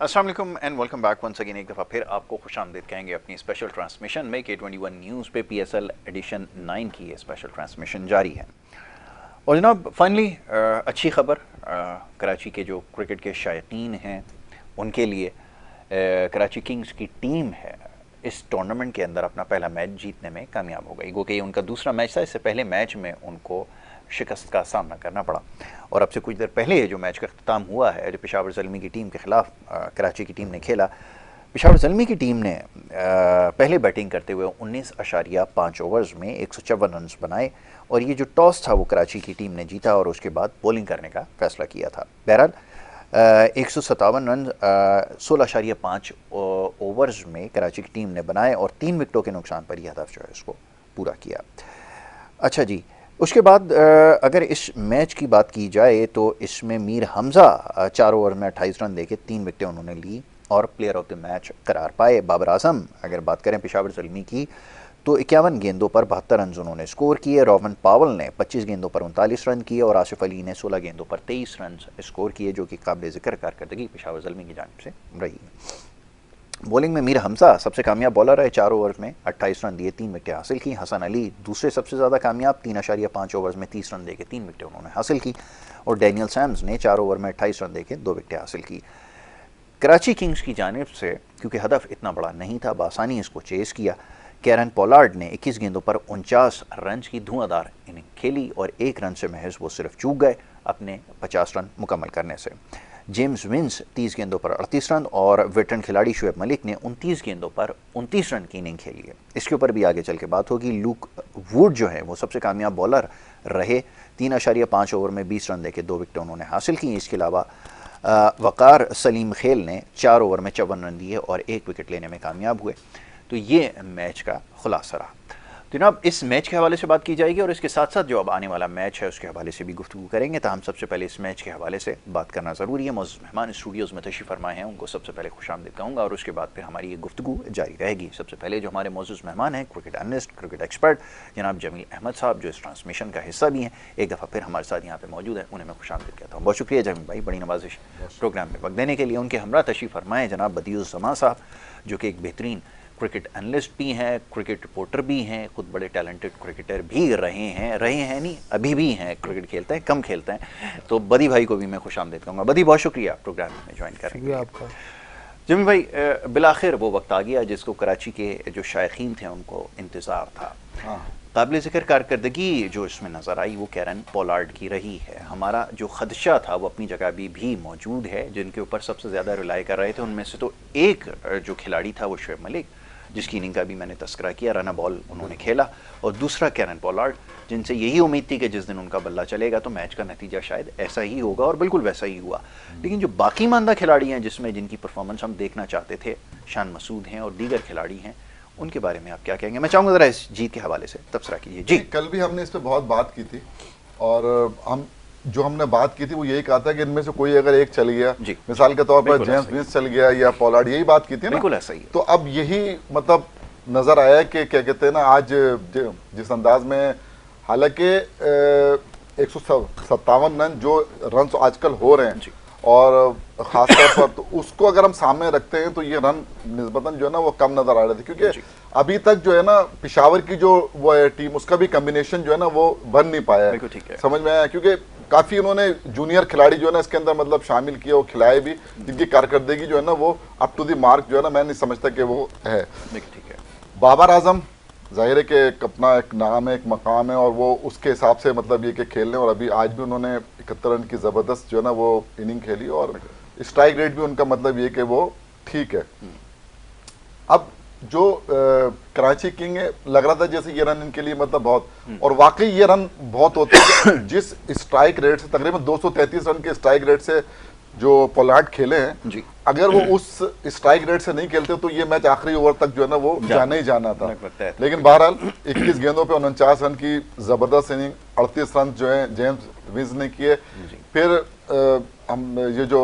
अस्सलाम वालेकुम and welcome back once again. एक दफ़ा फिर आपको खुशामदीद कहेंगे अपनी स्पेशल ट्रांसमिशन में। K21 न्यूज़ पे PSL एडिशन 9 की ये स्पेशल ट्रांसमिशन जारी है। और जनाब फाइनली अच्छी खबर कराची के जो क्रिकेट के शायकीन हैं उनके लिए कराची किंग्स की टीम है इस टूर्नामेंट के अंदर अपना पहला मैच जीतने में कामयाब हो गई। गो कि उनका दूसरा मैच था, इससे पहले मैच में उनको शिकस्त का सामना करना पड़ा। और अब से कुछ देर पहले जो मैच का अख्ताम हुआ है, जो पेशावर ज़ल्मी की टीम के ख़िलाफ़ कराची की टीम ने खेला, पेशावर ज़ल्मी की टीम ने पहले बैटिंग करते हुए 19.5 ओवर्स में 154 रन बनाए और ये जो टॉस था वो कराची की टीम ने जीता और उसके बाद बॉलिंग करने का फैसला किया था। बहरहाल 157 रन 16.5 ओवर्स में कराची की टीम ने बनाए और 3 विकेटों के नुकसान पर यह हदफ जो है उसको पूरा किया। अच्छा जी, उसके बाद अगर इस मैच की बात की जाए तो इसमें मीर हमज़ा 4 ओवर में 28 रन देके 3 विकेटें उन्होंने ली और प्लेयर ऑफ द मैच करार पाए। बाबर आजम अगर बात करें पेशावर ज़ल्मी की तो 51 गेंदों पर 72 रन उन्होंने स्कोर किए। रोवन पावल ने 25 गेंदों पर 39 रन किए और आसिफ अली ने 16 गेंदों पर 23 रन स्कोर किए, जो कि काबिल ज़िक्र कारकर्दगी पेशावर ज़ल्मी की जानिब से रही। बॉलिंग में मीर हमज़ा सबसे कामयाब बॉलर है, 4 ओवर में 28 रन दिए, 3 विकेटें हासिल की। हसन अली दूसरे सबसे ज़्यादा कामयाब, 3.5 ओवर्स में 30 रन देके 3 विकेटें उन्होंने हासिल की। और डैनियल सैम्स ने 4 ओवर में 28 रन देके 2 विकेटें हासिल की। कराची किंग्स की जानिब से क्योंकि हदफ इतना बड़ा नहीं था, बासानी इसको चेस किया। कैरन पोलार्ड ने 21 गेंदों पर 49 रन की धुआंधार इनिंग खेली और 1 रन से महज वो सिर्फ चूक गए अपने 50 रन मुकम्मल करने से। जेम्स विंस 30 गेंदों पर 38 रन और वेटरन खिलाड़ी शुएब मलिक ने 29 गेंदों पर 29 रन की इनिंग खेली है। इसके ऊपर भी आगे चल के बात होगी। लूक वुड जो है वो सबसे कामयाब बॉलर रहे, 3.5 ओवर में 20 रन देके 2 विकेटें उन्होंने हासिल की। इसके अलावा वकार सलीम खेल ने 4 ओवर में 54 रन दिए और 1 विकेट लेने में कामयाब हुए। तो ये मैच का खुलासा रहा। तो जनाब इस मैच के हवाले से बात की जाएगी और इसके साथ साथ जो अब आने वाला मैच है उसके हवाले से भी गुफ्तगू करेंगे। तो हम सबसे पहले इस मैच के हवाले से बात करना ज़रूरी है। मौजूद मेहमान स्टूडियोज़ में तशरीफ़ फरमाए हैं, उनको सबसे पहले खुशामदीद कहूँगा और उसके बाद फिर हमारी ये गुफ्तगू जारी रहेगी। सबसे पहले जो हमारे मौजूद मेहमान हैं, क्रिकेट एनालिस्ट, क्रिकेट एक्सपर्ट जनाब जमील अहमद साहब, जो इस ट्रांसमिशन का हिस्सा भी हैं, एक दफ़ा फिर हमारे साथ यहाँ पर मौजूद हैं, उन्हें मैं खुशामदीद कहता हूँ। बहुत शुक्रिया जमील भाई, बड़ी नवाजिश प्रोग्राम में वक्त देने के लिए। उनके हमरा तशरीफ़ फरमाए जनाब बदियुज़्ज़मा साहब, जो कि एक बेहतरीन क्रिकेट एनालिस्ट भी हैं, क्रिकेट रिपोर्टर भी हैं, खुद बड़े टैलेंटेड क्रिकेटर भी रहे हैं नहीं अभी भी हैं, क्रिकेट खेलते हैं, कम खेलते हैं। तो बदी भाई को भी मैं खुशामदीद कहूँगा। बदी बहुत शुक्रिया प्रोग्राम में ज्वाइन करने के लिए आपका। जमील भाई बिलाखिर वो वक्त आ गया जिसको कराची के जो शायकीन थे उनको इंतज़ार था। काबिल ज़िक्र कारकर्दगी जो इसमें नज़र आई वो कैरन पोलार्ड की रही है। हमारा जो खदशा था वो अपनी जगह भी मौजूद है। जिनके ऊपर सबसे ज़्यादा रिलाई कर रहे थे उनमें से तो एक जो खिलाड़ी था वो शुएब मलिक, जिसकी इनिंग का भी मैंने तस्करा किया, रन बॉल उन्होंने खेला, और दूसरा कैरन पोलार्ड, जिनसे यही उम्मीद थी कि जिस दिन उनका बल्ला चलेगा तो मैच का नतीजा शायद ऐसा ही होगा और बिल्कुल वैसा ही हुआ। लेकिन जो बाकी मानदा खिलाड़ी हैं जिसमें जिनकी परफॉर्मेंस हम देखना चाहते थे, शान मसूद हैं और दीगर खिलाड़ी हैं, उनके बारे में आप क्या कहेंगे? मैं चाहूँगा ज़रा इस जीत के हवाले से तबसरा कीजिए। जी, कल भी हमने इस पर बहुत बात की थी और हमने बात की थी वो यही कहा था कि इनमें से कोई अगर एक चल गया, मिसाल के तौर पर जेम्स विंस चल गया या पोलार्ड, यही बात की थी ना। बिल्कुल ऐसा ही। तो अब यही मतलब नजर आया कि क्या कहते हैं ना, आज जिस अंदाज में, हालांकि 157 रन जो रन आजकल हो रहे हैं और खासतौर पर तो उसको अगर हम सामने रखते हैं तो ये रन निस्बतन जो है ना वो कम नजर आ रहे थे, क्योंकि अभी तक जो है ना पेशावर की जो वो है टीम, उसका भी कम्बिनेशन जो है ना वो बन नहीं पाया है। समझ में आया, क्योंकि काफी उन्होंने जूनियर खिलाड़ी जो है ना इसके अंदर मतलब शामिल किए और खिलाए भी, जिनकी कारकर्दगी जो है ना वो अप टू द मार्क जो है ना मैं नहीं समझता कि वो है। ठीक है, बाबर आजम जाहिर है कि अपना एक नाम है, एक मकाम है और वो उसके हिसाब से मतलब ये कि खेलने, और अभी आज भी उन्होंने 71 रन की ज़बरदस्त जो है ना वो इनिंग खेली और स्ट्राइक रेट भी उनका मतलब ये कि वो ठीक है। अब जो कराची किंग है, लग रहा था जैसे ये रन इनके लिए मतलब बहुत, और वाकई ये रन बहुत होते हैं। जिस स्ट्राइक रेट से, तकरीबन 233 रन के स्ट्राइक रेट से जो पोलार्ड खेले हैं जी, अगर वो उस स्ट्राइक रेट से नहीं खेलते तो ये मैच आखिरी ओवर तक जो है ना वो जाना ही जाना था। लेकिन बहरहाल 21 गेंदों पे 49 रन की जबरदस्त इनिंग, 38 रन जो है जेम्स विंस ने किए। फिर हम ये जो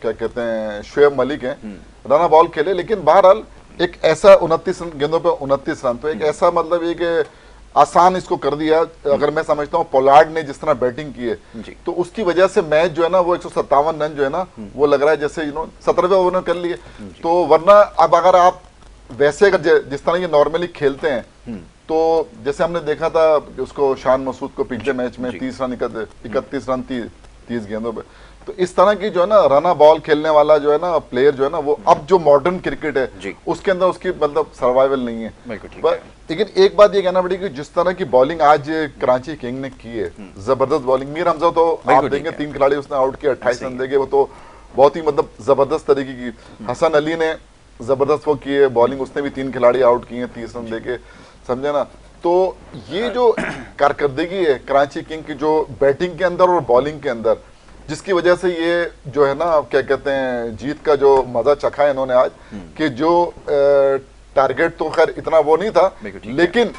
क्या कहते हैं शुएब मलिक हैं, रन बॉल खेले, लेकिन बहरहाल एक ऐसा 29 गेंदों पे 29 रन, तो एक ऐसा मतलब ये कि आसान इसको कर दिया। अगर मैं समझता हूँ पोलार्ड ने जिस तरह बैटिंग की है जी। तो उसकी वजह से मैच जो है ना वो 157 रन जो है ना वो लग रहा है जैसे 17वें ओवर में कर लिए। तो वरना अब अगर आप वैसे अगर जिस तरह ये नॉर्मली खेलते हैं तो जैसे हमने देखा था उसको शान मसूद को पिछले मैच में 30 रन 31 रन 30 गेंदों पे। तो इस तरह की जो है ना रना बॉल खेलने वाला जो है ना प्लेयर जो है ना वो अब जो मॉडर्न क्रिकेट है उसके अंदर उसकी मतलब सर्वाइवल नहीं है। लेकिन एक बात ये कहना पड़ेगी जिस तरह की बॉलिंग आज कराची किंग ने की है, जबरदस्त बॉलिंग। मीर हमजा तो आप देंगे 3 खिलाड़ी उसने आउट किया, 28 रन देंगे, वो तो बहुत ही मतलब जबरदस्त तरीके की। हसन अली ने जबरदस्त वो की है बॉलिंग, उसने भी 3 खिलाड़ी आउट किए 30 रन देके, समझे ना। तो ये जो कारकर्दगी है कराची किंग की जो बैटिंग के अंदर और बॉलिंग के अंदर, जिसकी वजह से ये जो है ना क्या कहते हैं जीत का जो मजा चखा है इन्होंने आज, कि जो टारगेट तो खैर इतना वो नहीं था लेकिन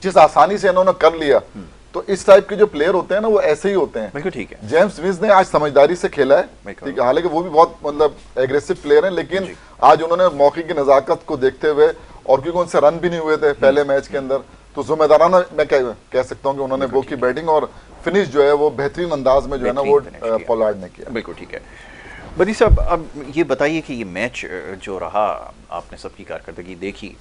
जिस आसानी से इन्होंने कर लिया। तो इस टाइप के जो प्लेयर होते हैं ना वो ऐसे ही होते हैं। बिल्कुल ठीक है। जेम्स विज ने आज समझदारी से खेला है, ठीक है, हालांकि वो भी बहुत मतलब एग्रेसिव प्लेयर हैं, लेकिन आज उन्होंने मौके की नजाकत को देखते हुए, और क्योंकि उनसे रन भी नहीं हुए थे पहले मैच के अंदर, तो जिम्मेदाराना मैं कह सकता हूँ कि उन्होंने वो की बैटिंग और फिनिश जो है वो बेहतरीन अंदाज में जो है ना वो पोलार्ड ने किया। बिल्कुल ठीक है। बदी साहब अब ये बताइए कि ये मैच जो रहा, आपने सबकी कारकर्दगी देखी,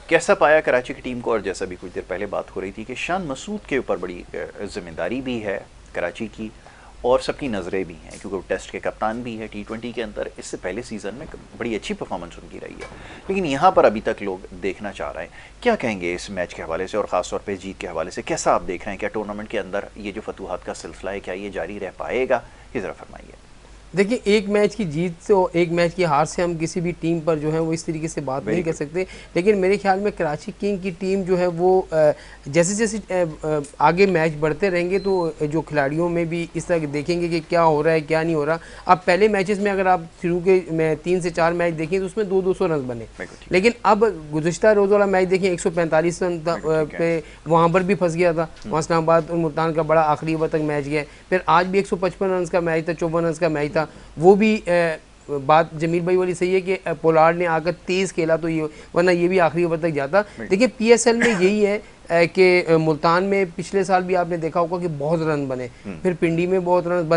कैसा पाया कराची की टीम को? और जैसा भी कुछ देर पहले बात हो रही थी कि शान मसूद के ऊपर बड़ी जिम्मेदारी भी है कराची की और सबकी नज़रें भी हैं क्योंकि वो टेस्ट के कप्तान भी है, T20 के अंदर इससे पहले सीज़न में बड़ी अच्छी परफॉर्मेंस उनकी रही है, लेकिन यहाँ पर अभी तक लोग देखना चाह रहे हैं। क्या कहेंगे इस मैच के हवाले से और ख़ासतौर पे जीत के हवाले से? कैसा आप देख रहे हैं? क्या टूर्नामेंट के अंदर ये जो फतूहात का सिलसिला है क्या ये जारी रह पाएगा? ये ज़रा फरमाइए। देखिए, एक मैच की जीत से और एक मैच की हार से हम किसी भी टीम पर जो है वो इस तरीके से बात नहीं कर सकते, लेकिन मेरे ख्याल में कराची किंग की टीम जो है वो जैसे जैसे आगे मैच बढ़ते रहेंगे तो जो खिलाड़ियों में भी इस तरह देखेंगे कि क्या हो रहा है क्या नहीं हो रहा। अब पहले मैचेस में अगर आप शुरू के 3 से 4 मैच देखें तो उसमें 200 रन बने, लेकिन अब गुज़श्ता रोज़ वाला मैच देखें 145 रन पे वहाँ पर भी फंस गया था, वहाँ इस्लामाबाद और मुल्तान का बड़ा आखिरी ओवर तक मैच गया। फिर आज भी 155 रन का मैच था, 54 रन का मैच था। वो भी बात जमील भाई वाली सही है कि पोलार्ड ने आकर तेज़ खेला तो ये, वरना ये भी आखिरी ओवर तक जाता। देखिए PSL में यही है कि मुल्तान में पिछले साल भी आपने देखा होगा कि बहुत रन बने, फिर पिंडी में बहुत रन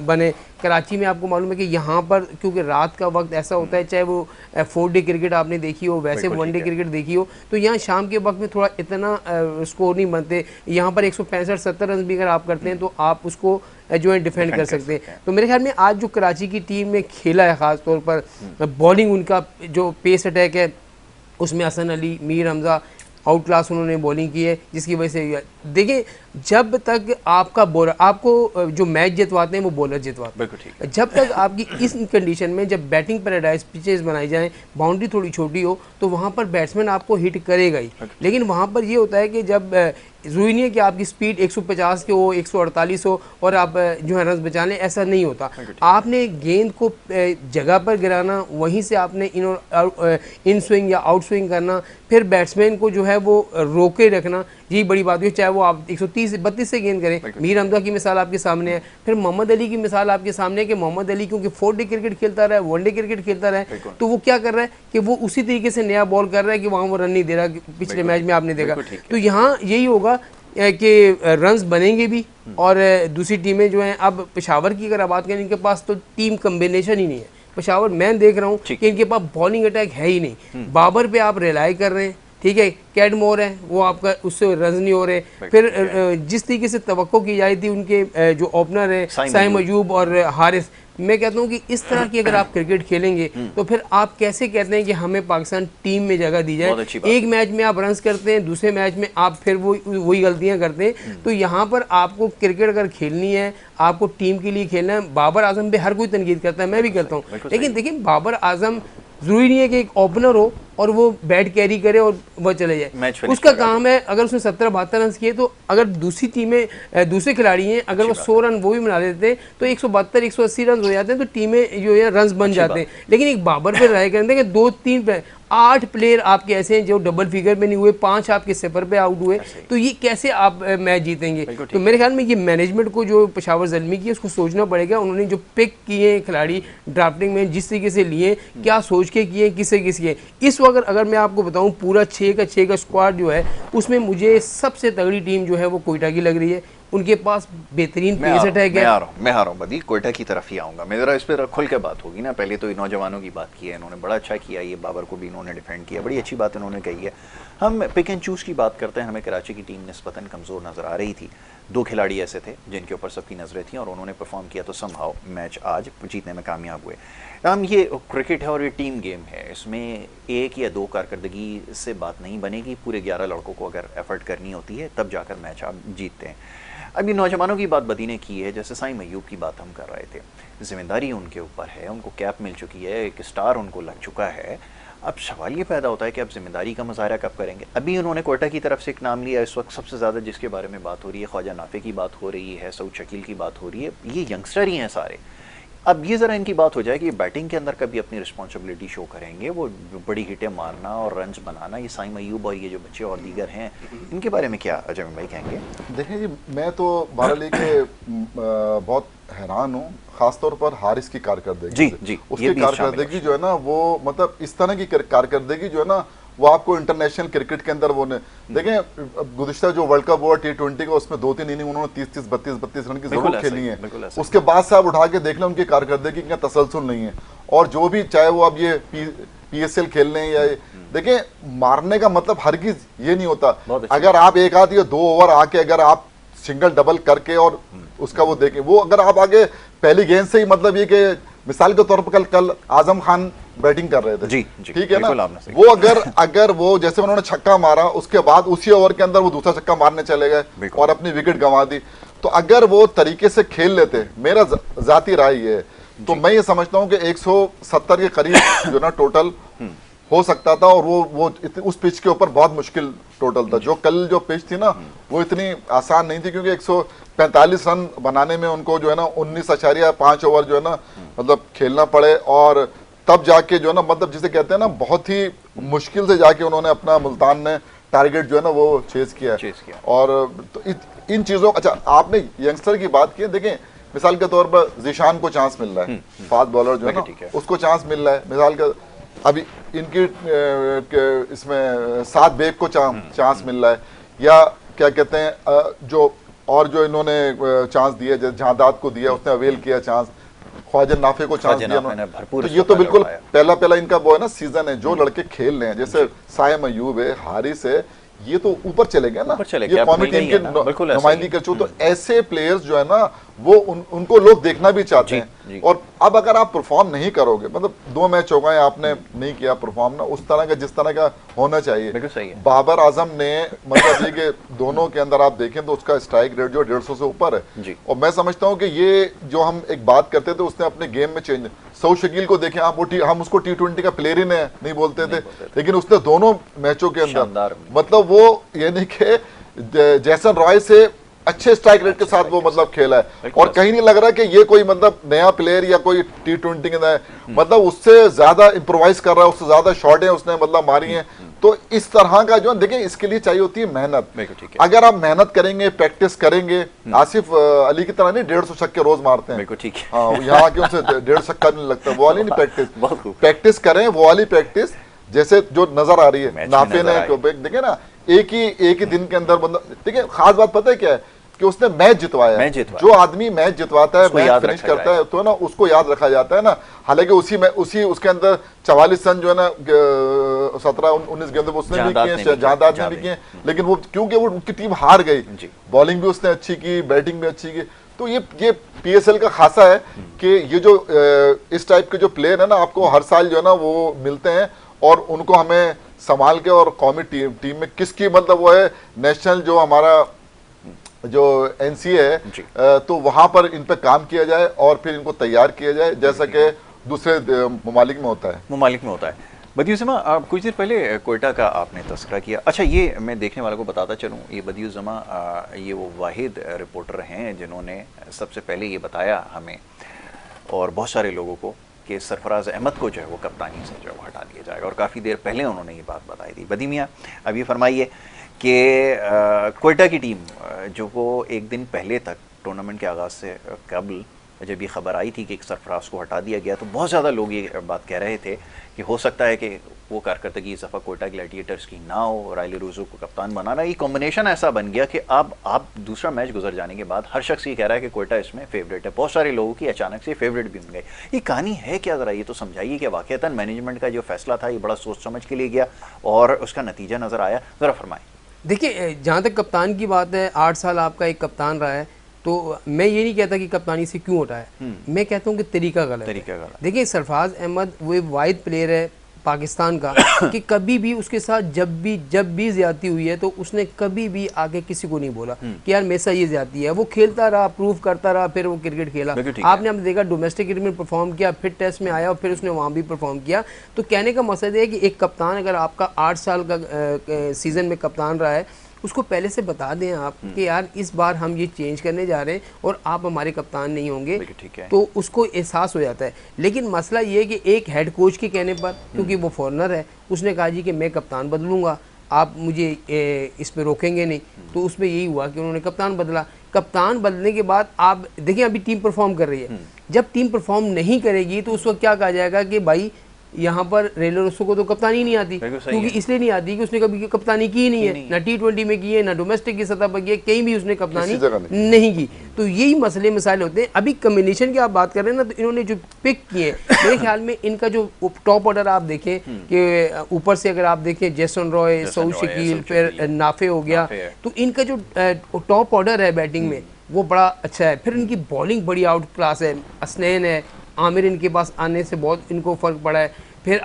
बने कराची में आपको मालूम है कि यहाँ पर क्योंकि रात का वक्त ऐसा होता है, चाहे वो 4 डे क्रिकेट आपने देखी हो वैसे 1 डे क्रिकेट देखी हो, तो यहाँ शाम के वक्त में थोड़ा इतना स्कोर नहीं बनते। यहाँ पर 165-70 रन भी अगर आप करते हैं तो आप उसको जो है डिफेंड कर सकते हैं। तो मेरे ख्याल में आज जो कराची की टीम ने खेला है ख़ास तौर पर बॉलिंग, उनका जो पेस अटैक है उसमें हसन अली, मीर हमजा आउट क्लास उन्होंने बॉलिंग की है, जिसकी वजह से देखिए जब तक आपका बॉलर आपको जो मैच जितवाते हैं वो बॉलर जितवाते हैं। जब तक आपकी इस कंडीशन में जब बैटिंग पैराडाइज पिचेस बनाई जाएं, बाउंड्री थोड़ी छोटी हो, तो वहाँ पर बैट्समैन आपको हिट करेगा ही, लेकिन वहाँ पर ये होता है कि जब ज़रूरी नहीं है कि आपकी स्पीड 150 के हो, 148 हो और आप जो है रन बचा लें, ऐसा नहीं होता। आपने गेंद को जगह पर गिराना, वहीं से आपने इन स्विंग या आउट स्विंग करना, फिर बैट्समैन को जो है वो रोके रखना, यही बड़ी बात है। चाहे वो आप 130-32 से गेंद करें, मीर हमजा की मिसाल आपके सामने है, फिर मोहम्मद अली की मिसाल आपके सामने है कि मोहम्मद अली क्योंकि 4 डे क्रिकेट खेलता रहा है, 1 डे क्रिकेट खेलता रहा है, तो वो क्या कर रहा है कि वो उसी तरीके से नया बॉल कर रहा है कि वहाँ वो रन नहीं दे रहा, पिछले मैच में आपने देखा। तो यहाँ यही होगा कि रन्स बनेंगे भी, और दूसरी टीमें जो हैं, अब पेशावर की अगर बात करें, इनके पास तो टीम कम्बिनेशन ही नहीं है। पेशावर मैं देख रहा हूँ कि इनके पास बॉलिंग अटैक है ही नहीं। बाबर पे आप रिलाई कर रहे हैं, ठीक है, कैडमोर है वो आपका उससे रन नहीं हो रहे। फिर जिस तरीके से तवक्को की जाती थी उनके जो ओपनर है साइम अयूब और हारिस, मैं कहता हूँ कि इस तरह की अगर आप क्रिकेट खेलेंगे तो फिर आप कैसे कहते हैं कि हमें पाकिस्तान टीम में जगह दी जाए? एक मैच में आप रन्स करते हैं, दूसरे मैच में आप फिर वही गलतियां करते हैं। तो यहाँ पर आपको क्रिकेट अगर खेलनी है, आपको टीम के लिए खेलना है। बाबर आजम पे हर कोई तनकीद करता है, मैं भी करता हूँ, लेकिन देखिए बाबर आजम जरूरी नहीं है कि एक ओपनर हो और वो बैट कैरी करे और वह चले जाए, उसका काम है। अगर उसने 70-72 रन किए तो अगर दूसरी टीमें दूसरे खिलाड़ी हैं, अगर वो 100 रन वो भी बना लेते हैं तो 172-180 रन हो जाते हैं, तो टीमें जो है रन बन जाते हैं। लेकिन एक बाबर पे राय करते हैं कि 2-3 8 प्लेयर आपके ऐसे हैं जो डबल फिगर में नहीं हुए, 5 आपके सिफर पे आउट हुए, तो ये कैसे आप मैच जीतेंगे? तो मेरे ख्याल में ये मैनेजमेंट को जो पेशावर ज़ल्मी की उसको सोचना पड़ेगा। उन्होंने जो पिक किए खिलाड़ी ड्राफ्टिंग में जिस तरीके से लिए, क्या सोच के किए, किससे किए। इस वक्त अगर मैं आपको बताऊं पूरा 6 का स्क्वाड जो है उसमें मुझे सबसे तगड़ी टीम जो है वो कोयटा की लग रही है। उनके पास बेहतरीन पेस अटैक है। मैं आ रहा हूँ बदी, कोयटा की तरफ ही आऊँगा। मेरा इस पर खुल के बात होगी ना। पहले तो नौजवानों की बात की है इन्होंने, बड़ा अच्छा किया, ये बाबर को भी इन्होंने डिफेंड किया, बड़ी अच्छी बात इन्होंने कही है। हम पिक एंड चूज़ की बात करते हैं। हमें कराची की टीम निस्बतन कमज़ोर नज़र आ रही थी। 2 खिलाड़ी ऐसे थे जिनके ऊपर सबकी नज़रें थी और उन्होंने परफॉर्म किया, तो समहाउ मैच आज जीतने में कामयाब हुए। हम ये क्रिकेट है और ये टीम गेम है, इसमें 1 या 2 कारकर्दगी से बात नहीं बनेगी। पूरे 11 लड़कों को अगर एफर्ट करनी होती है तब जाकर मैच आप जीतते हैं। अभी नौजवानों की बात बदी ने की है, जैसे साइम अय्यूब की बात हम कर रहे थे, जिम्मेदारी उनके ऊपर है, उनको कैप मिल चुकी है, एक स्टार उनको लग चुका है। अब सवाल ये पैदा होता है कि अब जिम्मेदारी का मुजाहरा कब करेंगे। अभी उन्होंने कोयटा की तरफ से एक नाम लिया, इस वक्त सबसे ज़्यादा जिसके बारे में बात हो रही है ख्वाजा नाफे की बात हो रही है, सऊद शकील की बात हो रही है, ये यंगस्टर ही हैं सारे। अब ये ज़रा इनकी बात हो जाए कि बैटिंग के अंदर कभी अपनी रिस्पॉन्सिबिलिटी शो करेंगे, वो बड़ी हिटें मारना और रन्स बनाना, ये साइम अय्यूब और ये जो बच्चे और दीगर हैं, इनके बारे में क्या अजय भाई कहेंगे? देखिए जी, मैं तो बहरहाल के बहुत हैरान हूँ, खासतौर पर हारिस की कारकर्दगी जी, उसकी कारकर्दगी जो है ना वो मतलब इस तरह की कारकर्दगी जो है ना वो आपको इंटरनेशनल क्रिकेट के अंदर वो देखें, गुज़िश्ता जो वर्ल्ड कप हुआ T20 का, उसमें 2-3 इनिंग उन्होंने 30-30 32-32 रन की जरूर खेली है। उसके बाद से आप उठा के देख लें उनकी कारकर्दगी का तसलसल नहीं है। और जो भी चाहे वो अब ये PSL खेल लें या देखें, मारने का मतलब हरगिज ये नहीं होता। अगर आप एक आध या 2 ओवर आके अगर आप सिंगल डबल करके और उसका वो देखें, वो अगर आप आगे पहली गेंद से ही मतलब ये कि मिसाल के तौर पर कल आजम खान बैटिंग कर रहे थे, जी, ठीक है ना, वो अगर वो जैसे उन्होंने छक्का मारा उसके बाद उसी ओवर के अंदर वो दूसरा छक्का मारने चले गए और अपनी विकेट गंवा दी, तो अगर वो तरीके से खेल लेते, मेरा जाती राय ये है, तो मैं ये समझता हूं कि 170 के करीब जो ना टोटल हो सकता था। और वो उस पिच के ऊपर बहुत मुश्किल टोटल था। जो कल जो पिच थी ना वो इतनी आसान नहीं थी, क्योंकि 145 रन बनाने में उनको जो है ना 19.5 ओवर जो है ना मतलब खेलना पड़े, और तब जाके जो है ना मतलब जिसे कहते हैं ना बहुत ही मुश्किल से जाके उन्होंने अपना मुल्तान ने टारगेट जो है ना वो चेज किया। और तो इन चीज़ों, अच्छा आपने यंगस्टर की बात की है, देखें मिसाल के तौर पर जीशान को चांस मिल रहा है, फास्ट बॉलर जो है ना उसको चांस मिल रहा है। मिसाल का अभी इनकी इसमें साद बेग को चांस मिल रहा है, या क्या कहते हैं जो और जो इन्होंने चांस दिया, जैसे जहादात को दिया उसने अवेल किया चांस, ख्वाजा नाफे को चांस दिया उन्होंने, तो ये तो बिल्कुल पहला इनका वो है ना सीजन है। जो लड़के खेल रहे हैं जैसे साइम अय्यूब है, हारिस है, ये तो ऊपर चले गए ना, ये कौमी टीम के नुमाइंदगी कर चुके। तो ऐसे प्लेयर्स जो है ना वो उनको लोग देखना भी चाहते हैं। और अब अगर आप परफॉर्म नहीं करोगे, मतलब 2 मैच हो गए आपने नहीं किया परफॉर्म ना उस तरह का जिस तरह का होना चाहिए। बाबर आजम ने मतलब ये कि दोनों के अंदर आप देखें तो उसका स्ट्राइक रेट जो 150 से ऊपर है। और मैं समझता हूं कि ये जो हम एक बात करते थे उसने अपने गेम में चेंज, सऊद शकील को देखें आप, हम उसको T20 का प्लेयर ही नहीं बोलते थे, लेकिन उसने दोनों मैचों के अंदर मतलब वो यानी कि जैसन रॉय से अच्छे स्ट्राइक रेट के साथ वो मतलब खेला है। और कहीं नहीं लग रहा कि ये कोई मतलब नया प्लेयर या कोई T20 के मतलब उससे ज्यादा इम्प्रोवाइज कर रहा है, उससे ज्यादा शॉटें उसने मतलब मारी हैं। तो इस तरह का जो देखें इसके लिए चाहिए होती है मेहनत। अगर आप मेहनत करेंगे, प्रैक्टिस करेंगे, आसिफ अली की तरह नहीं 150 छक्के रोज मारते हैं, हाँ यहाँ के उनसे 150 छक्का नहीं लगता, वो वाली नहीं प्रैक्टिस करें, वो वाली प्रैक्टिस जैसे जो नजर आ रही है नाफे ने देखे ना एक ही दिन के अंदर बंदा। देखिए खास बात पता है क्या है कि उसने मैच जितवाया। जो आदमी मैच जितवाता है, मैच फिनिश करता है, तो ना उसको याद रखा जाता है ना। हालांकि उसी उसके अंदर 44 रन जो है ना 17-19 गेंदों में उसने भी किए, जहादात ने भी किए, लेकिन वो क्योंकि वो उनकी टीम हार गई, बॉलिंग भी उसने अच्छी की, बैटिंग भी अच्छी की। तो ये PSL का खासा है कि ये जो इस टाइप के जो प्लेयर है ना आपको हर साल जो है ना वो मिलते हैं, और उनको हमें संभाल के और कौमी टीम में किसकी मतलब वो है नेशनल जो हमारा जो NCA है, तो वहां पर इन पे काम किया जाए और फिर इनको तैयार किया जाए जैसा कि दूसरे ममालिक में होता है। बदियुज़्ज़मा, आप कुछ देर पहले कोयटा का आपने तस्करा किया। अच्छा, ये मैं देखने वालों को बताता चलूँ, ये बदियुज़्ज़मा ये वो वाहिद रिपोर्टर हैं जिन्होंने सबसे पहले ये बताया हमें और बहुत सारे लोगों को कि सरफराज अहमद को जो है वो कप्तानी से जो है वो हटा दिया जाएगा, और काफ़ी देर पहले उन्होंने ये बात बताई थी। बदी मियाँ, अब ये फरमाइए कि कोयटा की टीम जो वो एक दिन पहले तक टूर्नामेंट के आगाज़ से कबल जब ये खबर आई थी कि एक सरफराज को हटा दिया गया, तो बहुत ज़्यादा लोग ये बात कह रहे थे कि हो सकता है कि वो कारकर्दगी इस दफ़ा कोयटा ग्लैडिएटर्स की ना हो, रायली रोज़ो को कप्तान बनाना, ये कॉम्बिनेशन ऐसा बन गया कि अब आप दूसरा मैच गुजर जाने के बाद हर शख्स ये कह रहा है कि कोयटा इसमें फेवरेट है। बहुत सारे लोगों की अचानक से फेवरेट भी बन गए। ये कहानी है क्या, ज़रा ये तो समझाइए कि वाक़ईतन मैनेजमेंट का जो फैसला था ये बड़ा सोच समझ के लिए गया और उसका नतीजा नज़र आया, ज़रा फरमाएं। देखिए, जहाँ तक कप्तान की बात है, 8 साल आपका एक कप्तान रहा है, तो मैं ये नहीं कहता कि कप्तानी से क्यों हटाया, मैं कहता हूँ कि तरीका गलत है। देखिए, सरफराज अहमद वो वाहिद प्लेयर है पाकिस्तान का कि कभी भी उसके साथ जब भी ज्यादती हुई है तो उसने कभी भी आगे किसी को नहीं बोला कि यार मेरे साथ ये ज्यादती है। वो खेलता रहा, प्रूव करता रहा, फिर वो क्रिकेट खेला। आपने देखा डोमेस्टिक क्रिकेट में परफॉर्म किया, फिर टेस्ट में आया और फिर उसने वहाँ भी परफॉर्म किया। तो कहने का मकसद है कि एक कप्तान अगर आपका 8 साल का सीजन में कप्तान रहा है, उसको पहले से बता दें आप कि यार इस बार हम ये चेंज करने जा रहे हैं और आप हमारे कप्तान नहीं होंगे, तो उसको एहसास हो जाता है। लेकिन मसला ये है कि एक हेड कोच के कहने पर, क्योंकि वो फॉरनर है, उसने कहा जी कि मैं कप्तान बदलूंगा, आप मुझे इस पे रोकेंगे नहीं, तो उसमें यही हुआ कि उन्होंने कप्तान बदला। कप्तान बदलने के बाद आप देखिए अभी टीम परफॉर्म कर रही है, जब टीम परफॉर्म नहीं करेगी तो उस वक्त क्या कहा जाएगा कि भाई यहाँ पर रेलो रोसो को तो कप्तानी नहीं आती, क्योंकि इसलिए नहीं आती कि उसने कभी कप्तानी की नहीं है, ना T20 में की है, ना डोमेस्टिक की सतह पर की है, कहीं भी उसने कप्तानी नहीं की। तो यही मसले मसाइल होते हैं। अभी कम्बिनेशन की आप बात कर रहे हैं ना, तो इन्होंने जो पिक किए मेरे ख्याल में इनका जो टॉप ऑर्डर आप देखें कि ऊपर से अगर आप देखें जेसन रॉय, सऊद शकील, फिर नाफे हो गया, तो इनका जो टॉप ऑर्डर है बैटिंग में वो बड़ा अच्छा है। फिर इनकी बॉलिंग बड़ी आउट क्लास है, असनैन है, आमिर इनके पास आने से बहुत इनको फ़र्क पड़ा है। फिर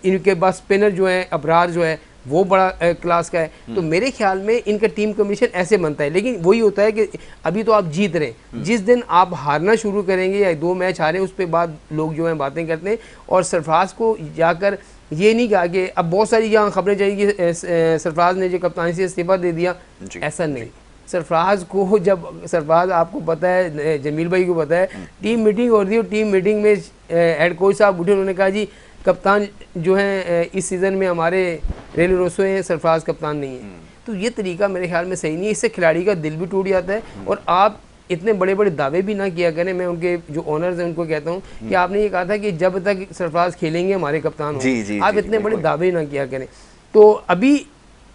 इनके पास स्पिनर जो है अबरार जो है वो बड़ा क्लास का है। तो मेरे ख्याल में इनका टीम कमीशन ऐसे बनता है। लेकिन वही होता है कि अभी तो आप जीत रहे हैं, जिस दिन आप हारना शुरू करेंगे या 2 मैच हारे, उस पे बाद लोग जो है बातें करते हैं। और सरफराज को जाकर ये नहीं कहा कि अब बहुत सारी यहाँ खबरें चाहिए कि सरफराज ने जो कप्तानी से इस्तीफा दे दिया, ऐसा नहीं। सरफराज को, जब सरफराज आपको पता है, जमील भाई को पता है, टीम मीटिंग हो रही है, टीम मीटिंग में हेड कोच साहब उठे, उन्होंने कहा जी कप्तान जो है इस सीज़न में हमारे रेलो रोसो हैं, सरफराज कप्तान नहीं है। तो ये तरीका मेरे ख्याल में सही नहीं है, इससे खिलाड़ी का दिल भी टूट जाता है। और आप इतने बड़े बड़े दावे भी ना किया करें। मैं उनके जो ओनर्स हैं उनको कहता हूँ कि आपने ये कहा था कि जब तक सरफराज खेलेंगे हमारे कप्तान होंगे, आप इतने बड़े दावे ना किया करें। तो अभी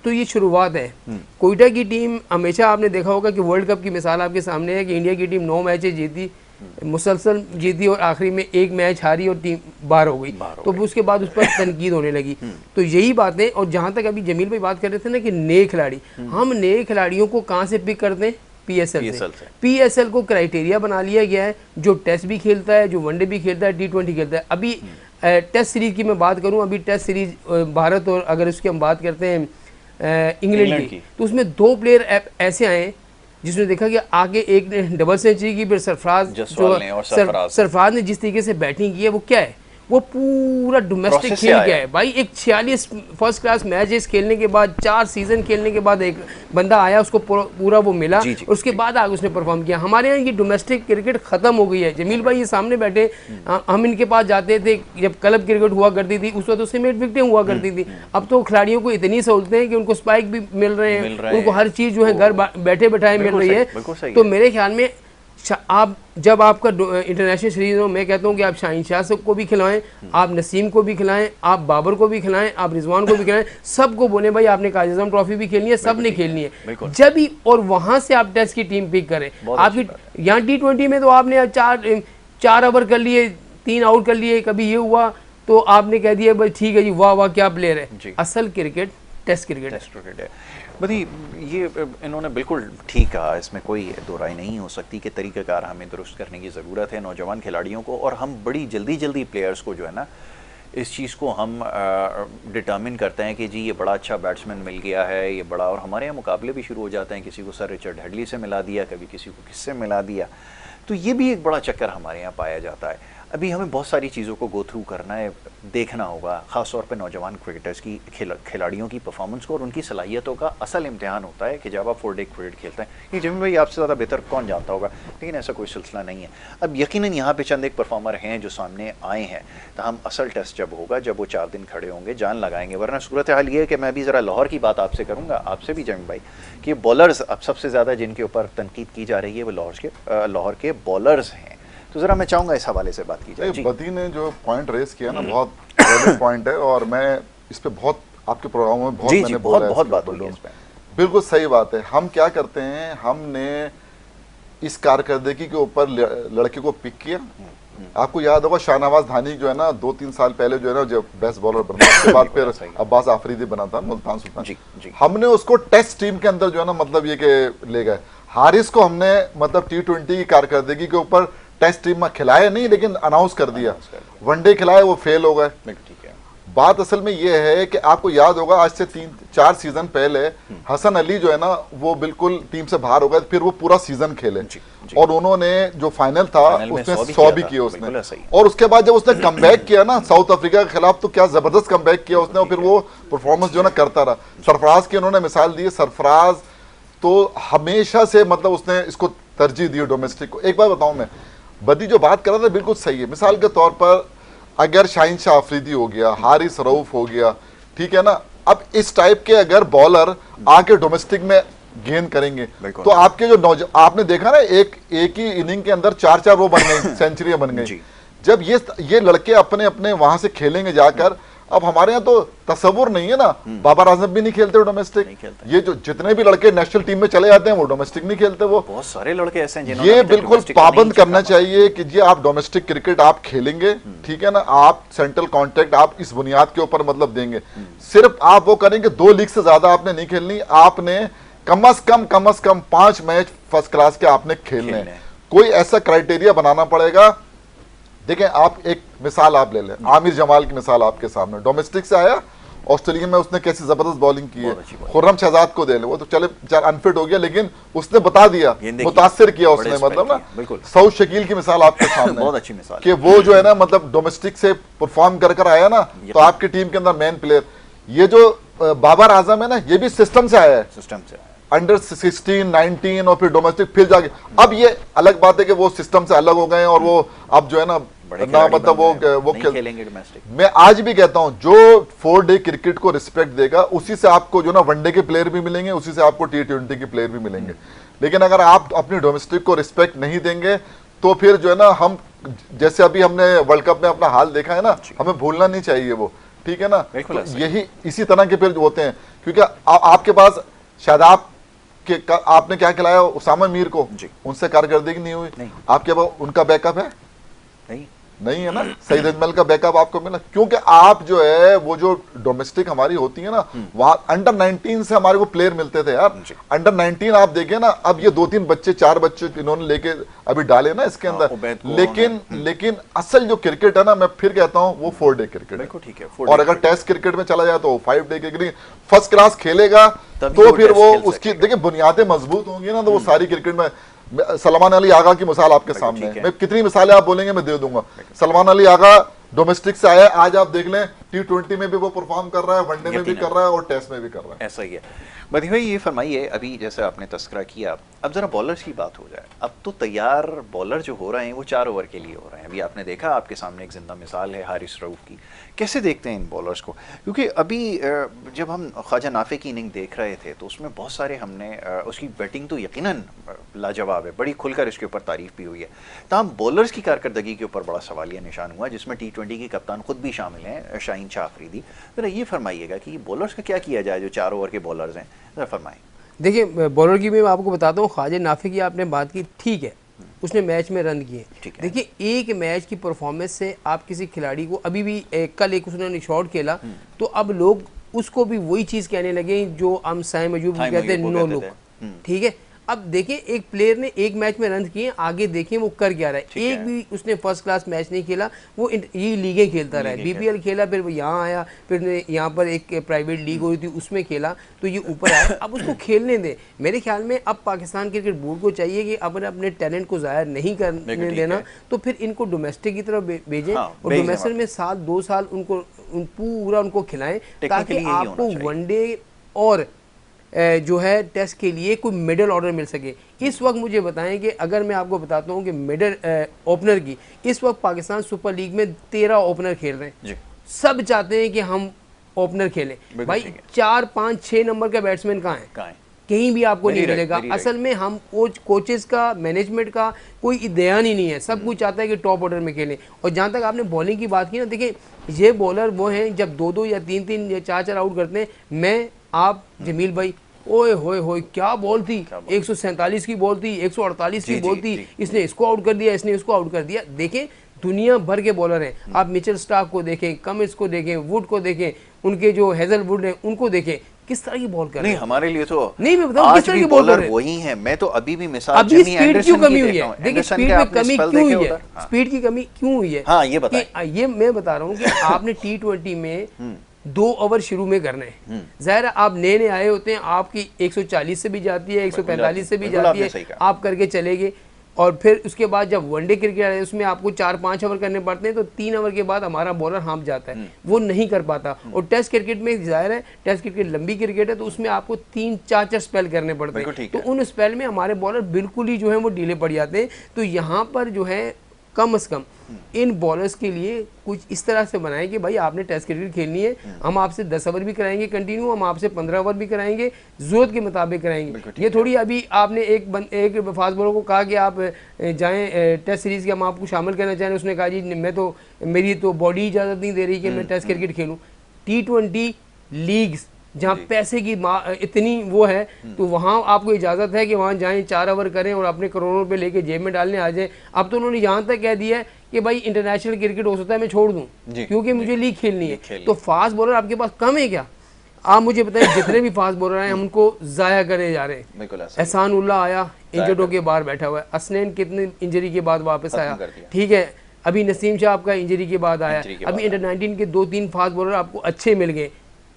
तो ये शुरुआत है। कोयटा की टीम हमेशा आपने देखा होगा कि वर्ल्ड कप की मिसाल आपके सामने है कि इंडिया की टीम 9 मैचेस जीती, मुसलसल जीती, और आखिरी में 1 मैच हारी और टीम बाहर हो गई। तो उसके बाद उस पर तनकीद होने लगी। तो यही बातें। और जहाँ तक अभी जमील भाई बात कर रहे थे ना कि नए खिलाड़ी, हम नए खिलाड़ियों को कहाँ से पिक करते हैं? PSL से। PSL को क्राइटेरिया बना लिया गया है, जो टेस्ट भी खेलता है, जो वनडे भी खेलता है, T20 खेलता है। अभी टेस्ट सीरीज की मैं बात करूँ, अभी टेस्ट सीरीज भारत और अगर उसकी हम बात करते हैं इंग्लैंड की, तो उसमें 2 प्लेयर ऐसे आए जिसने देखा कि आगे एक ने डबल सेंचुरी की, फिर सरफराज ने जिस तरीके से बैटिंग की है, वो क्या है, वो पूरा डोमेस्टिक खेल गया है भाई। एक 46 फर्स्ट क्लास मैचेस खेलने के बाद, 4 सीजन खेलने के बाद एक बंदा आया, उसको पूरा वो मिला, उसके बाद आगे उसने परफॉर्म किया। हमारे यहाँ ये डोमेस्टिक क्रिकेट खत्म हो गई है। जमील भाई ये सामने बैठे, हम इनके पास जाते थे जब क्लब क्रिकेट हुआ करती थी, उस वक्त तो सीमेंट विकेटें हुआ करती थी। अब तो खिलाड़ियों को इतनी सहूलतें हैं कि उनको स्पाइक भी मिल रहे हैं, उनको हर चीज़ जो है घर बैठे बैठाए मिल रही है। तो मेरे ख्याल में आप जब आपका इंटरनेशनल सीरीज हो, मैं कहता हूँ कि आप शाहीन शाह को भी खिलाएं, आप नसीम को भी खिलाएं, आप बाबर को भी खिलाएं, आप रिजवान को भी खिलाएं, सबको बोले भाई आपने काज़ी आज़म ट्रॉफी भी खेलनी है, सब ने खेलनी है जब भी। और वहाँ से आप टेस्ट की टीम पिक करें। आपकी यहाँ T20 में तो आपने 4 ओवर कर लिए, 3 आउट कर लिए, कभी ये हुआ तो आपने कह दिया भाई ठीक है जी, वाह वाह क्या प्लेयर है। असल क्रिकेट टेस्ट क्रिकेट है। बदी ये इन्होंने बिल्कुल ठीक कहा, इसमें कोई दो राय नहीं हो सकती कि तरीक़ाकार हमें दुरुस्त करने की ज़रूरत है नौजवान खिलाड़ियों को। और हम बड़ी जल्दी प्लेयर्स को जो है ना, इस चीज़ को हम डिटर्मिन करते हैं कि जी ये बड़ा अच्छा बैट्समैन मिल गया है, ये बड़ा, और हमारे यहाँ मुकाबले भी शुरू हो जाते हैं, किसी को सर रिचर्ड हेडली से मिला दिया, कभी किसी को किससे मिला दिया। तो ये भी एक बड़ा चक्कर हमारे यहाँ पाया जाता है। अभी हमें बहुत सारी चीज़ों को गो थ्रू करना है, देखना होगा, ख़ास तौर पे नौजवान क्रिकेटर्स की खिलाड़ियों की परफॉर्मेंस को और उनकी सलाहियतों का असल इम्तिहान होता है कि जब आप 4 डे क्रिकेट खेलते हैं। ये जमीन भाई आपसे ज़्यादा बेहतर कौन जानता होगा, लेकिन ऐसा कोई सिलसिला नहीं है। अब यकीनन यहाँ पे चंद एक परफॉर्मर हैं जो सामने आए हैं, तो हम असल टेस्ट जब होगा, जब वो 4 दिन खड़े होंगे, जान लगाएंगे। वरना सूरत हाल ये है कि मैं भी ज़रा लाहौर की बात आपसे करूँगा, आपसे भी जमीन भाई, कि बॉलर्स अब सबसे ज़्यादा जिनके ऊपर तनकीद की जा रही है वो लाहौर के बॉलर्स हैं। तो जरा मैं चाहूंगा इस हवाले से बात की जाए। बदी ने जो पॉइंट रेस किया ना, बहुत वैलिड पॉइंट है, और मैं इस पे बहुत आपके प्रोग्राम में बहुत मैंने बोला बहुत बात हुई है इस पे। बिल्कुल सही बात है। हम क्या करते हैं, हमने इस कारकर्दगी के ऊपर लड़के को पिक किया। आपको याद होगा शाहनवाज धानी जो है ना 2-3 साल पहले जो है ना जब बेस्ट बॉलर बना, उसके बाद फिर अब्बास आफरीदी बना था मुल्तान सुल्तान, हमने उसको टेस्ट टीम के अंदर जो है ना मतलब ये के ले गए। हारिस को हमने मतलब T20 की कारकर्दगी के ऊपर टेस्ट टीम में खिलाया नहीं, लेकिन अनाउंस कर दिया। वनडे खिलाए, वो फेल हो गए। बात असल में ये है कि आपको याद होगा आज से 3-4 सीजन पहले हसन अली जो है ना वो बिल्कुल टीम से बाहर हो गए, फिर वो पूरा सीजन खेले और उन्होंने जो फाइनल था उसमें 100 भी किया उसने। और उसके बाद जब उसने कमबैक किया ना साउथ अफ्रीका के खिलाफ, तो क्या जबरदस्त कमबैक किया उसने, और फिर वो परफॉर्मेंस जो है ना करता रहा। सरफराज की उन्होंने मिसाल दी। सरफराज तो हमेशा से मतलब उसने इसको तरजीह दी डोमेस्टिक को। एक बात बताऊं मैं, बदी जो बात कर रहा था बिल्कुल सही है। मिसाल के तौर पर अगर शाहीन शाह अफरीदी हो गया, हारिस रऊफ हो गया, ठीक है ना, अब इस टाइप के अगर बॉलर आके डोमेस्टिक में गेंद करेंगे तो आपके जो आपने देखा ना एक ही इनिंग के अंदर 4-4 वो बन गई, सेंचुरियां बन गई। जब ये लड़के अपने अपने वहां से खेलेंगे जाकर, अब हमारे यहाँ तो तस्वुर नहीं है ना, बाबर आजम भी नहीं खेलते डोमेस्टिक। ये जो जितने भी लड़के नेशनल टीम में चले जाते हैं वो डोमेस्टिक नहीं खेलते। वो बहुत सारे लड़के ऐसे हैं ये बिल्कुल पाबंद करना चाहिए कि जी आप डोमेस्टिक क्रिकेट आप खेलेंगे, ठीक है ना, आप सेंट्रल कॉन्ट्रैक्ट आप इस बुनियाद के ऊपर मतलब देंगे। सिर्फ आप वो करेंगे 2 लीग से ज्यादा आपने नहीं खेलनी, आपने कम अज कम 5 मैच फर्स्ट क्लास के आपने खेलने। कोई ऐसा क्राइटेरिया बनाना पड़ेगा। देखें, आप एक मिसाल आप ले लें, आमिर जमाल की मिसाल आपके सामने, डोमेस्टिक से आया, ऑस्ट्रेलिया में उसने कैसी जबरदस्त बॉलिंग की है। खुर्रम शहजाद को दे ले, वो तो चले अनफिट हो गया, लेकिन उसने बता दिया, मुतासिर किया उसने, मतलब ना। सऊद शकील की मिसाल आपके सामने बहुत अच्छी मिसाल कि वो जो है ना मतलब डोमेस्टिक से परफॉर्म कर आया ना, तो आपकी टीम के अंदर मेन प्लेयर। ये जो बाबर आजम है ना, ये भी सिस्टम से आया है, सिस्टम से अंडर 16, 19 और फिर डोमेस्टिक, फिर जाके अब ये अलग बात है कि वो सिस्टम से अलग हो गए और वो अब जो है ना मतलब वो खेलेंगे डोमेस्टिक। मैं आज भी कहता हूं जो 4 डे क्रिकेट को रिस्पेक्ट देगा उसी से आपको जो ना वनडे के प्लेयर भी मिलेंगे, उसी से आपको T20 के प्लेयर भी मिलेंगे। लेकिन अगर आप अपनी डोमेस्टिक को रिस्पेक्ट नहीं देंगे तो फिर जो है ना, हम जैसे अभी हमने वर्ल्ड कप में अपना हाल देखा है ना, हमें भूलना नहीं चाहिए वो, ठीक है ना। तो यही इसी तरह के फिर होते हैं, क्योंकि आपके पास शादाब आपने क्या खिलाया उसामा मीर को, उनसे कारकर्दगी नहीं हुई। आपके पास उनका बैकअप है नहीं है ना, सईद अजमल का बैकअप आपको मिला, क्योंकि आप जो है वो जो डोमेस्टिक हमारी होती है ना, वहां अंडर 19 से हमारे को प्लेयर मिलते थे यार। अंडर 19 आप देखें ना, अब ये 2-3 बच्चे 4 बच्चे इन्होंने लेके अभी डाले ना इसके अंदर। लेकिन असल जो क्रिकेट है ना, मैं फिर कहता हूँ वो 4 डे क्रिकेट है। और अगर टेस्ट क्रिकेट में चला जाए तो 5 डे क्रिकेट फर्स्ट क्लास खेलेगा, तो फिर वो उसकी देखिए बुनियादें मजबूत होंगी ना, तो वो सारी क्रिकेट में। सलमान अली आगा की मिसाल आपके सामने है, मैं कितनी मिसालें आप बोलेंगे मैं दे दूंगा। सलमान अली आगा डोमेस्टिक से आया, आज आप देख लें T20 में भी वो परफॉर्म कर रहा है, वनडे में भी कर रहा है और टेस्ट में भी कर रहा है। ऐसा ही है। बदी भाई ये फरमाइए, अभी जैसे आपने तस्करा किया, अब जरा बॉलर्स की बात हो जाए। अब तो तैयार बॉलर जो हो रहे हैं वो 4 ओवर के लिए हो रहे हैं। अभी आपने देखा, आपके सामने एक जिंदा मिसाल है हारिस रऊफ की। कैसे देखते हैं इन बॉलर्स को? क्योंकि अभी जब हम ख्वाजा नाफे की इनिंग देख रहे थे तो उसमें बहुत सारे हमने उसकी बैटिंग तो यकीनन लाजवाब है, बड़ी खुलकर इसके ऊपर तारीफ भी हुई है। तमाम बॉलर्स की कारकर्दगी के ऊपर बड़ा सवालिया निशान हुआ, जिसमें T20 के कप्तान खुद भी शामिल हैं, शाहीन शाह अफरीदी। जरा ये फरमाइएगा कि बॉलर्स का क्या किया जाए जो 4 ओवर के बॉलर्स हैं, जरा फरमाएं। देखिए, बॉलर की मैं आपको बताता हूँ, ख्वाजा नाफे की आपने बात की, ठीक है, उसने मैच में रन किए। देखिए, एक मैच की परफॉर्मेंस से आप किसी खिलाड़ी को, अभी भी कल एक उसने शॉट खेला तो अब लोग उसको भी वही चीज़ कहने लगे जो हम साइम अयूब कहते हैं, नो लुक, ठीक है। अब देखें एक प्लेयर ने एक मैच में रन किए, आगे देखें वो कर क्या रहा है। एक भी उसने फर्स्ट क्लास मैच नहीं खेला, वो ये लीगें खेलता रहा है, बीपीएल खेला, फिर वो यहाँ आया, फिर यहाँ पर एक प्राइवेट लीग हुई थी उसमें खेला, तो ये ऊपर आया। अब उसको खेलने दें। मेरे ख्याल में अब पाकिस्तान क्रिकेट बोर्ड को चाहिए कि अपने टैलेंट को ज़ाहिर नहीं करने देना, तो फिर इनको डोमेस्टिक की तरफ भेजें और डोमेस्टिक में साल 2 साल उनको पूरा उनको खिलाएं, ताकि आपको वनडे और जो है टेस्ट के लिए कोई मिडल ऑर्डर मिल सके। इस वक्त मुझे बताएं कि अगर मैं आपको बताता हूं कि मिडल ओपनर की इस वक्त पाकिस्तान सुपर लीग में 13 ओपनर खेल रहे हैं। सब चाहते हैं कि हम ओपनर खेलें। भाई 4, 5, 6 नंबर का बैट्समैन कहाँ है? कहीं भी आपको नहीं मिलेगा। असल में हम कोचेस का, मैनेजमेंट का कोई ध्यान ही नहीं है। सब कुछ चाहता है कि टॉप ऑर्डर में खेलें। और जहाँ तक आपने बॉलिंग की बात की ना, देखिए ये बॉलर वो हैं जब 2-2 या 3-3 या 4-4 आउट करते हैं। मैं, आप, जमील भाई, ओए होए होए क्या बॉल थी, 147 की बॉल थी, 148 की बॉल थी, इसने इसको आउट कर दिया, इसने इसको आउट कर दिया। देखें दुनिया भर के बॉलर हैं, आप मिचेल स्टार्क को देखें, कमिंस को देखें, वुड को देखें, उनके जो हेजलवुड हैं उनको देखें, किस तरह की बॉल कर रहे हैं। हमारे लिए तो नहीं, मैं बताऊं किस तरह की बॉल कर रहे हैं। वही है, मैं तो अभी भी मिसाल अभी स्पीड क्यों कमी हुई है? देखिए स्पीड में कमी क्यों हुई है? स्पीड की कमी क्यों हुई है? हाँ, ये बताएं। ये मैं बता रहा हूँ कि आपने T20 में 2 ओवर शुरू में करने हैं। ज़ाहिर आप नए आए होते हैं, आपकी 140 से भी जाती है, 145 से भी जाती है, आप करके चलेंगे। और फिर उसके बाद जब वनडे क्रिकेट है उसमें आपको 4-5 ओवर करने पड़ते हैं, तो 3 ओवर के बाद हमारा बॉलर हाँप जाता है, वो नहीं कर पाता। और टेस्ट क्रिकेट में ज़ाहिर है टेस्ट क्रिकेट लंबी क्रिकेट है, तो उसमें आपको 3-4 स्पेल करने पड़ते हैं। तो उन स्पेल में हमारे बॉलर बिल्कुल ही जो है वो डीले पड़ जाते हैं। तो यहाँ पर जो है कम से कम इन बॉलर्स के लिए कुछ इस तरह से बनाएं कि भाई आपने टेस्ट क्रिकेट खेलनी है, हम आपसे 10 ओवर भी कराएंगे कंटिन्यू, हम आपसे 15 ओवर भी कराएंगे, जरूरत के मुताबिक कराएंगे। ये थोड़ी अभी आपने एक फास्ट बॉलर को कहा कि आप जाएं टेस्ट सीरीज़ के हम आपको शामिल करना चाहें, उसने कहा जी मैं तो, मेरी तो बॉडी इजाज़त नहीं दे रही कि मैं टेस्ट क्रिकेट खेलूँ। T20 लीग्स जहाँ पैसे की इतनी वो है, तो वहाँ आपको इजाज़त है कि वहाँ जाएं, 4 ओवर करें और अपने करोड़ों रुपए लेके जेब में डालने आ जाएं। अब तो उन्होंने यहाँ तक कह दिया है कि भाई इंटरनेशनल क्रिकेट हो सकता है मैं छोड़ दूँ क्योंकि मुझे लीग खेलनी है। तो फास्ट बॉलर आपके पास कम है क्या? आप मुझे बताएं जितने भी फास्ट बॉलर आए हम उनको ज़ाया करे जा रहे हैं। एहसान उल्लाह आया, इंजर्ड होके बाहर बैठा हुआ है। असनैन कितने इंजरी के बाद वापस आया, ठीक है। अभी नसीम शाह आपका इंजरी के बाद आया। अभी अंडर-19 के 2-3 फास्ट बॉलर आपको अच्छे मिल गए,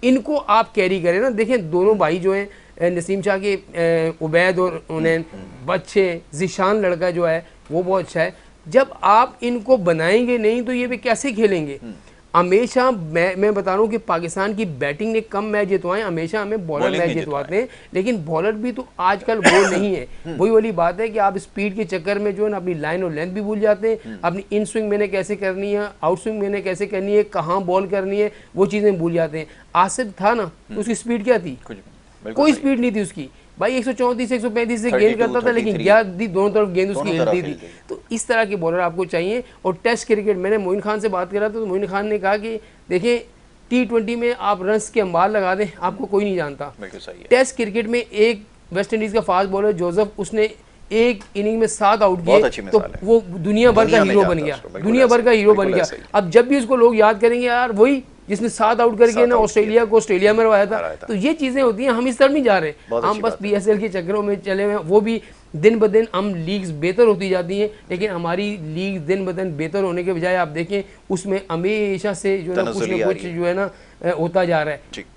इनको आप कैरी करें ना। देखें दोनों भाई जो हैं नसीम शाह के, उबैद और उन्हें बच्चे जिशान लड़का जो है वो बहुत अच्छा है। जब आप इनको बनाएंगे नहीं तो ये भी कैसे खेलेंगे? हमेशा मैं बता रहा हूँ कि पाकिस्तान की बैटिंग ने कम मैच जितवाए, हमेशा हमें बॉलर मैच जितवाते हैं, लेकिन बॉलर भी तो आजकल वो नहीं है। वही वाली बात है कि आप स्पीड के चक्कर में जो है ना अपनी लाइन और लेंथ भी भूल जाते हैं, अपनी इन स्विंग मैंने कैसे करनी है, आउट स्विंग मैंने कैसे करनी है, कहाँ बॉल करनी है, वो चीज़ें भूल जाते हैं। आसिफ था ना, उसकी स्पीड क्या थी? कोई स्पीड नहीं थी उसकी। भाई 134 135 से गेंद करता था, लेकिन दी दोनों तरफ गेंद उसकी हिलती थी। तो इस तरह के बॉलर आपको चाहिए। और टेस्ट क्रिकेट, मैंने मोइन खान से बात करा तो मोइन खान ने कहा कि देखिए T20 में आप रन्स के अंबार लगा दें, आपको कोई नहीं जानता। टेस्ट क्रिकेट में एक वेस्ट इंडीज का फास्ट बॉलर जोसेफ, उसने एक इनिंग में 7 आउट किए, तो वो दुनिया भर का हीरो बन गया, दुनिया भर का हीरो बन गया। अब जब भी उसको लोग याद करेंगे, यार वही जिसने 7 आउट करके ना ऑस्ट्रेलिया को ऑस्ट्रेलिया में रवाया था। तो ये चीज़ें होती हैं, हम इस तरफ नहीं जा रहे, हम बस PSL के चक्करों में चले हुए हैं। वो भी दिन ब दिन हम लीग्स बेहतर होती जाती हैं, लेकिन हमारी लीग दिन ब दिन बेहतर होने के बजाय आप देखें उसमें हमेशा से जो है ना कुछ न कुछ जो है ना होता जा रहा है।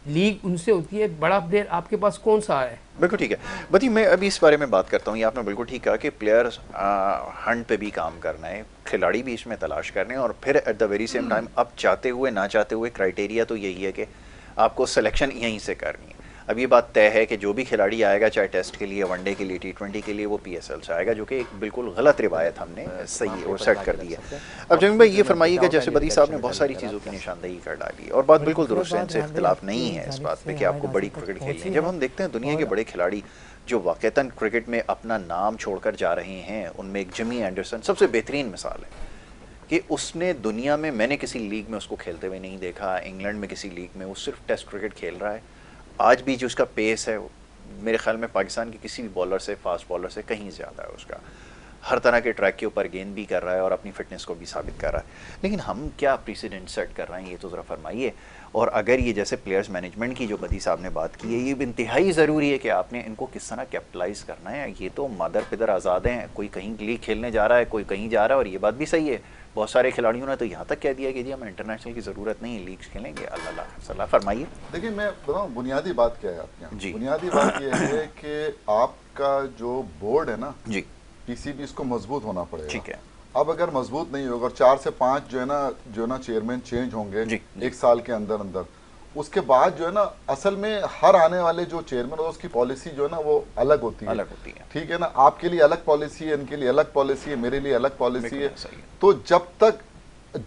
लीग उनसे होती है, बड़ा प्लेयर आपके पास कौन सा है? बिल्कुल ठीक है बती, मैं अभी इस बारे में बात करता हूँ। ये आपने बिल्कुल ठीक कहा कि प्लेयर्स हंट पे भी काम करना है, खिलाड़ी भी इसमें तलाश करने हैं, और फिर at the very same time अब चाहते हुए ना चाहते हुए क्राइटेरिया तो यही है कि आपको सिलेक्शन यहीं से करनी है। अब ये बात तय है कि जो भी खिलाड़ी आएगा, चाहे टेस्ट के लिए, वनडे के लिए, T20 के लिए, वो PSL से आएगा, जो कि एक बिल्कुल गलत रिवायत हमने सही और सेट कर दी है। अब जमीन भाई ये फरमाइएगा, जैसे बदी साहब ने बहुत सारी चीज़ों की निशानदेही कर डाली और बात बिल्कुल दुरुस्त है, इनसे इख्तिलाफ नहीं है इस बात पे कि आपको बड़ी क्रिकेट खेलनी है। जब हम देखते हैं दुनिया के बड़े खिलाड़ी जो वाक़तन क्रिकेट में अपना नाम छोड़कर जा रहे हैं, उनमें एक जिमी एंडरसन सबसे बेहतरीन मिसाल है कि उसने दुनिया में, मैंने किसी लीग में उसको खेलते हुए नहीं देखा, इंग्लैंड में किसी लीग में, वो सिर्फ टेस्ट क्रिकेट खेल रहा है। आज भी जो उसका पेस है मेरे ख्याल में पाकिस्तान के किसी भी बॉलर से, फास्ट बॉलर से कहीं ज़्यादा है उसका। हर तरह के ट्रैक के ऊपर गेंद भी कर रहा है और अपनी फिटनेस को भी साबित कर रहा है। लेकिन हम क्या प्रेसिडेंट सेट कर रहे हैं, ये तो ज़रा फरमाइए। और अगर ये जैसे प्लेयर्स मैनेजमेंट की जो बदी साहब ने बात की है, ये भी इंतहाई ज़रूरी है कि आपने इनको किस तरह कैपिटलाइज करना है। ये तो मादर पिदर आज़ाद हैं, कोई कहीं लीग खेलने जा रहा है, कोई कहीं जा रहा है, और ये बात भी सही है। बहुत सारे खिलाड़ियों ने तो यहाँ तक कह दिया कि जी हमें इंटरनेशनल की ज़रूरत नहीं है, लीग्स खेलेंगे। अल्लाह सलाह फरमाइए। देखिए मैं बताऊँ बुनियादी बात क्या है आपके यहाँ। जी। बुनियादी बात यह है कि आपका जो बोर्ड है ना जी, पीसीबी, इसको मजबूत होना पड़ेगा। ठीक है। अब अगर मजबूत नहीं होगा, 4 से 5 जो है ना चेयरमैन चेंज होंगे जी, जी। एक साल के अंदर अंदर, उसके बाद जो है ना असल में हर आने वाले जो चेयरमैन है उसकी पॉलिसी जो है ना वो अलग होती है। अलग होती है। ठीक है ना, आपके लिए अलग पॉलिसी है, इनके लिए अलग पॉलिसी है, मेरे लिए अलग पॉलिसी है। बिल्कुल सही है। तो जब तक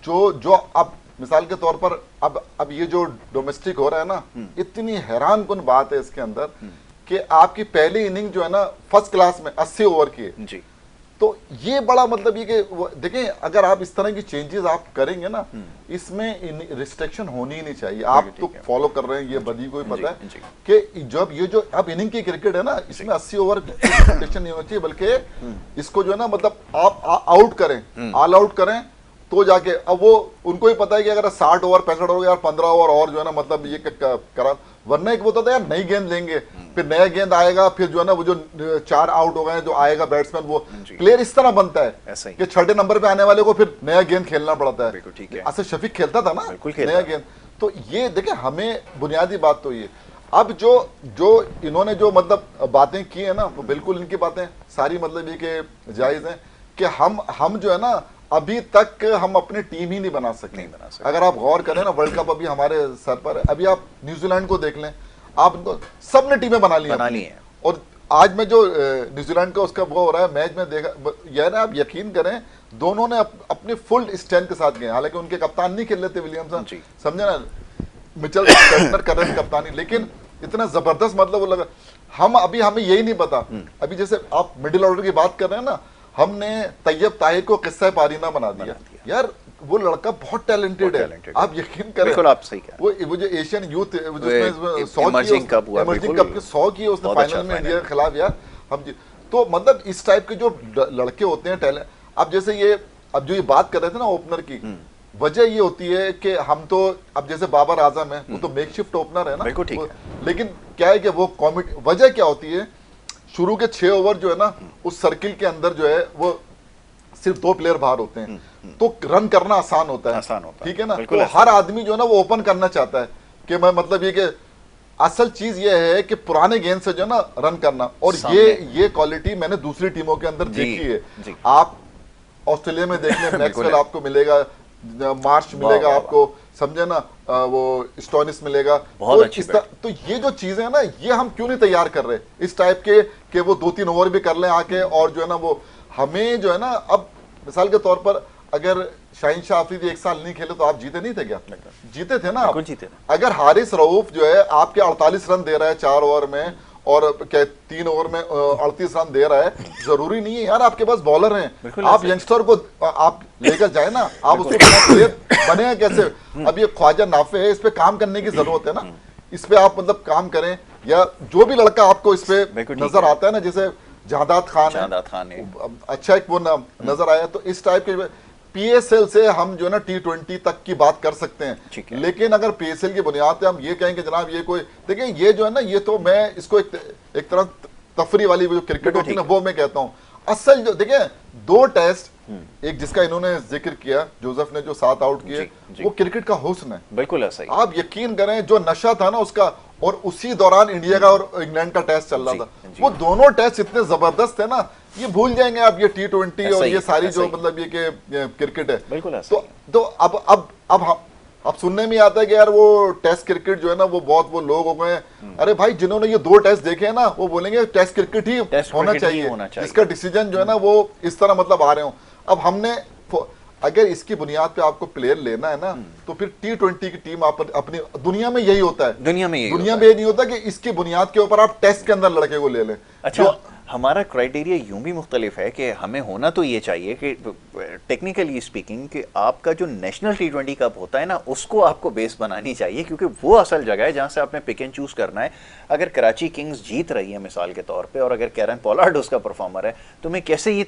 जो अब मिसाल के तौर पर अब ये जो डोमेस्टिक हो रहा है ना, इतनी हैरान कुन बात है इसके अंदर कि आपकी पहली इनिंग जो है ना फर्स्ट क्लास में 80 ओवर की है। जी, तो ये बड़ा मतलब ये कि देखें, अगर आप इस तरह की चेंजेस आप करेंगे ना, इसमें रिस्ट्रिक्शन होनी ही नहीं चाहिए। आप तो फॉलो कर रहे हैं, ये बदी को भी पता है कि जब ये जो अब इनिंग की क्रिकेट है ना, इसमें 80 ओवर रिस्ट्रिक्शन नहीं होना चाहिए, बल्कि इसको जो है ना मतलब आप आउट करें, ऑल आउट करें, तो जाके अब वो उनको ही पता है कि अगर 60 ओवर 65 ओवर यार 15 ओवर और जो है ना मतलब ये करा, वरना एक वो होता है यार नई गेंद लेंगे, फिर नया गेंद आएगा, फिर जो है ना वो जो 4 आउट हो गए जो आएगा बैट्समैन, वो प्लेयर इस तरह बनता है कि 6ठे नंबर पे आने वाले को फिर नया गेंद खेलना पड़ता है। ठीक है। असद शफीक खेलता था ना नया गेंद। तो ये देखें, हमें बुनियादी बात तो ये, अब जो इन्होंने जो मतलब बातें की है ना, वो बिल्कुल इनकी बातें सारी मतलब ये कि जायज है कि हम जो है ना अभी तक हम अपनी टीम ही नहीं बना सकते। अगर आप गौर करें ना, वर्ल्ड कप अभी हमारे सर पर है, अभी आप न्यूजीलैंड को देख लें, आप इनको सबने टीमें बना ली हैं। और आज में जो न्यूजीलैंड का उसका वो हो रहा है मैच में देखा, यह ना आप यकीन करें दोनों ने अपने फुल स्ट्रेंथ के साथ गए, हालांकि उनके कप्तान नहीं खेल रहे थे विलियमसन, समझे ना, मिचेल स्टार्क कर रहे थे कप्तानी, लेकिन इतना जबरदस्त मतलब वो लगा। हमें यही नहीं पता, अभी जैसे आप मिडिल ऑर्डर की बात कर रहे हैं ना, हमने तैयब ताहिर को किस्सा पारीना बना दिया। यार वो लड़का बहुत टैलेंटेड है, आप यकीन करें। बिल्कुल आप सही कह रहे हैं। वो जो एशियन यूथ जिसमें 100 इमर्जिंग कप हुआ, इमर्जिंग कप के 100 किए उसने फाइनल में इंडिया के खिलाफ। यार हम तो मतलब इस टाइप के जो लड़के होते हैं टैलेंट, अब जैसे ये अब जो ये बात कर रहे थे ना ओपनर की, वजह ये होती है कि हम तो अब जैसे बाबर आजम है, वो तो मेकशिफ्ट ओपनर है ना, लेकिन क्या है कि वो कॉमिट, वजह क्या होती है, शुरू के 6 ओवर जो है ना उस सर्किल के अंदर जो है वो सिर्फ 2 प्लेयर बाहर होते हैं, तो रन करना आसान होता है, ठीक है ना। तो हर आदमी जो है ना वो ओपन करना चाहता है कि मैं मतलब ये कि असल चीज ये है कि पुराने गेंद से जो है ना रन करना, और ये क्वालिटी मैंने दूसरी टीमों के अंदर देखी है। आप ऑस्ट्रेलिया में देख लें, मैक्सवेल आपको मिलेगा, मार्श मिलेगा आपको, समझे ना, वो स्टोनिस मिलेगा, तो ये जो चीजें है ना, ये हम क्यों नहीं तैयार कर रहे इस टाइप के कि वो 2-3 ओवर भी कर लें आके, और जो है ना वो हमें जो है ना, अब मिसाल के तौर पर अगर शाहीन शाह अफरीदी 1 साल नहीं खेले तो आप जीते नहीं थे क्या? जीते थे ना आप। अगर हारिस रऊफ जो है आपके 48 रन दे रहा है 4 ओवर में, और क्या 3 ओवर में 38 रन दे रहा है, जरूरी नहीं है यार आपके पास बॉलर हैं, आप यंगस्टर को आप लेकर जाए ना, आप उसको बने कैसे। अब ये ख्वाजा नाफे है, इस पे काम करने की जरूरत है ना, इस पे आप मतलब काम करें, या जो भी लड़का आपको इस पे नजर आता है ना, जैसे जहादात खान है, अच्छा एक वो नजर आया, तो इस टाइप के पीएसएल से हम जो है ना T20 तक की बात कर सकते हैं, लेकिन अगर पीएसएल की बुनियाद पे हम ये कहें कि जनाब ये कोई, देखिए ये जो है ना, ये तो मैं इसको एक तरह तफरी वाली जो क्रिकेट होती है ना, वो मैं कहता हूँ। असल जो देखिए 2 टेस्ट, एक जिसका इन्होंने जिक्र किया जोसेफ ने, जो 7 आउट किए, वो क्रिकेट का हुस्न है, बिल्कुल ऐसा ही। आप यकीन करें जो नशा था ना उसका, और उसी दौरान इंडिया का और इंग्लैंड का टेस्ट चल रहा था, वो दोनों टेस्ट इतने जबरदस्त थे ना, ये भूल जाएंगे आप ये T20 और ये सारी जो मतलब ये के क्रिकेट है, तो अब सुनने में आता है कि यार वो टेस्ट क्रिकेट जो है ना वो बहुत वो लोग हो गए हैं। अरे भाई जिन्होंने ये 2 टेस्ट देखे हैं ना, वो बोलेंगे टेस्ट क्रिकेट ही होना चाहिए, इसका डिसीजन जो है ना वो इस तरह मतलब आ रहे हो। अब हमने अगर इसकी बुनियाद पे आपको प्लेयर लेना है ना, तो फिर T20 की टीम आप अपनी दुनिया में यही होता है, दुनिया में ये नहीं होता कि इसकी बुनियाद के ऊपर आप टेस्ट के अंदर लड़के को ले लें। अच्छा, हमारा क्राइटेरिया यूं भी मुख्तलिफ है कि हमें होना तो ये चाहिए कि टेक्निकली स्पीकिंग कि आपका जो नेशनल T20 कप होता है ना, उसको आपको बेस बनानी चाहिए, क्योंकि वो असल जगह है जहां से आपने पिक एंड चूज करना है। अगर कराची किंग्स जीत रही है मिसाल के तौर पे, और अगर कैरन पोलार्ड उसका परफॉर्मर है, तो मैं कैसे ये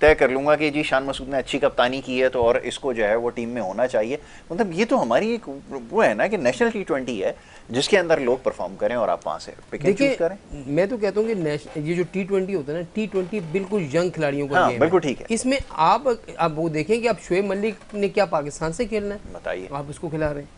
तय कर लूंगा कि जी शान मसूद ने अच्छी कप्तानी की है तो और इसको जो है वो टीम में होना चाहिए। मतलब ये तो हमारी एक वो है ना कि नेशनल T20 है जिसके अंदर लोग परफॉर्म करें और आप वहाँ से पिक एंड चूज करें। मैं तो कहता हूँ कि ये जो T20 होता है ना, T20 बिल्कुल यंग खिलाड़ियों का हाँ, गेम बिल्कुल ठीक है। इसमें आप वो देखें कि आप शोएब मलिक ने क्या पाकिस्तान से खेलना है, बताइए। आप उसको खिला रहे हैं।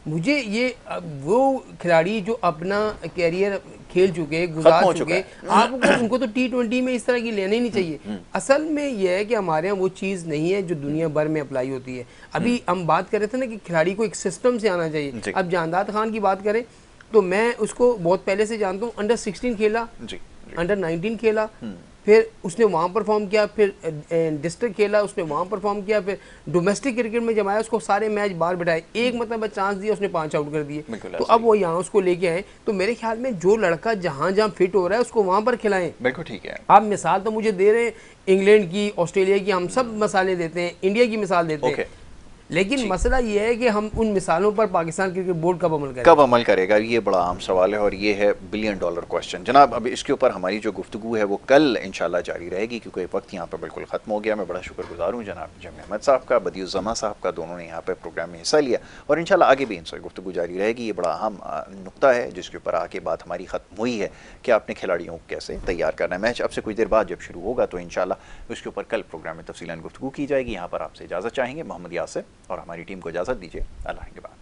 मुझे ये वो खिलाड़ी जो अपना कैरियर खेल चुके, गुजार चुके, आपको उनको तो T20 में इस तरह की लेना ही नहीं चाहिए। असल में यह है कि हमारे यहाँ वो चीज़ नहीं है जो दुनिया भर में अप्लाई होती है। अभी हम बात कर रहे थे ना कि खिलाड़ी को एक सिस्टम से आना चाहिए। अब जानदाद खान की बात करें तो मैं उसको बहुत पहले से जानता हूँ। अंडर 16 खेला, अंडर 19 खेला, फिर उसने वहाँ परफॉर्म किया, फिर डिस्ट्रिक्ट खेला, उसने वहाँ परफॉर्म किया, फिर डोमेस्टिक क्रिकेट में जब आया उसको सारे मैच बाहर बिठाए, एक मतलब चांस दिया, उसने 5 आउट कर दिए। तो अब वो यहाँ उसको लेके आए। तो मेरे ख्याल में जो लड़का जहाँ जहाँ फिट हो रहा है उसको वहाँ पर खिलाएं। बिल्कुल ठीक है। आप मिसाल तो मुझे दे रहे हैं इंग्लैंड की, ऑस्ट्रेलिया की, हम सब मिसालें देते हैं, इंडिया की मिसाल देते हैं, लेकिन मसला ये है कि हम उन मिसालों पर पाकिस्तान क्रिकेट बोर्ड कब अमल करेगा? ये बड़ा अहम सवाल है और ये है $1 बिलियन क्वेश्चन। जनाब अब इसके ऊपर हमारी जो गुफ्तगू है वो कल इंशाल्लाह जारी रहेगी क्योंकि वक्त यहाँ पर बिल्कुल ख़त्म हो गया। मैं बड़ा शुक्रगुजार हूँ जनाब जमी अहमद साहब का, बदियुज़्ज़मा साहब का, दोनों ने यहाँ पर प्रोग्राम में हिस्सा लिया और इंशाल्लाह आगे भी इनसे गुफ्तगू जारी रहेगी। ये बड़ा अहम नुक्ता है जिसके ऊपर आके बात हमारी ख़त्म हुई है कि आपने खिलाड़ियों को कैसे तैयार करना है। मैच अब से कुछ देर बाद जब शुरू होगा तो इंशाल्लाह उसके ऊपर कल प्रोग्राम में तफसीलन गुफ्तगू की जाएगी। यहाँ पर आपसे इजाज़त चाहेंगे मोहम्मद यासिर और हमारी टीम को इजाज़त दीजिए। अल्लाह के बाद।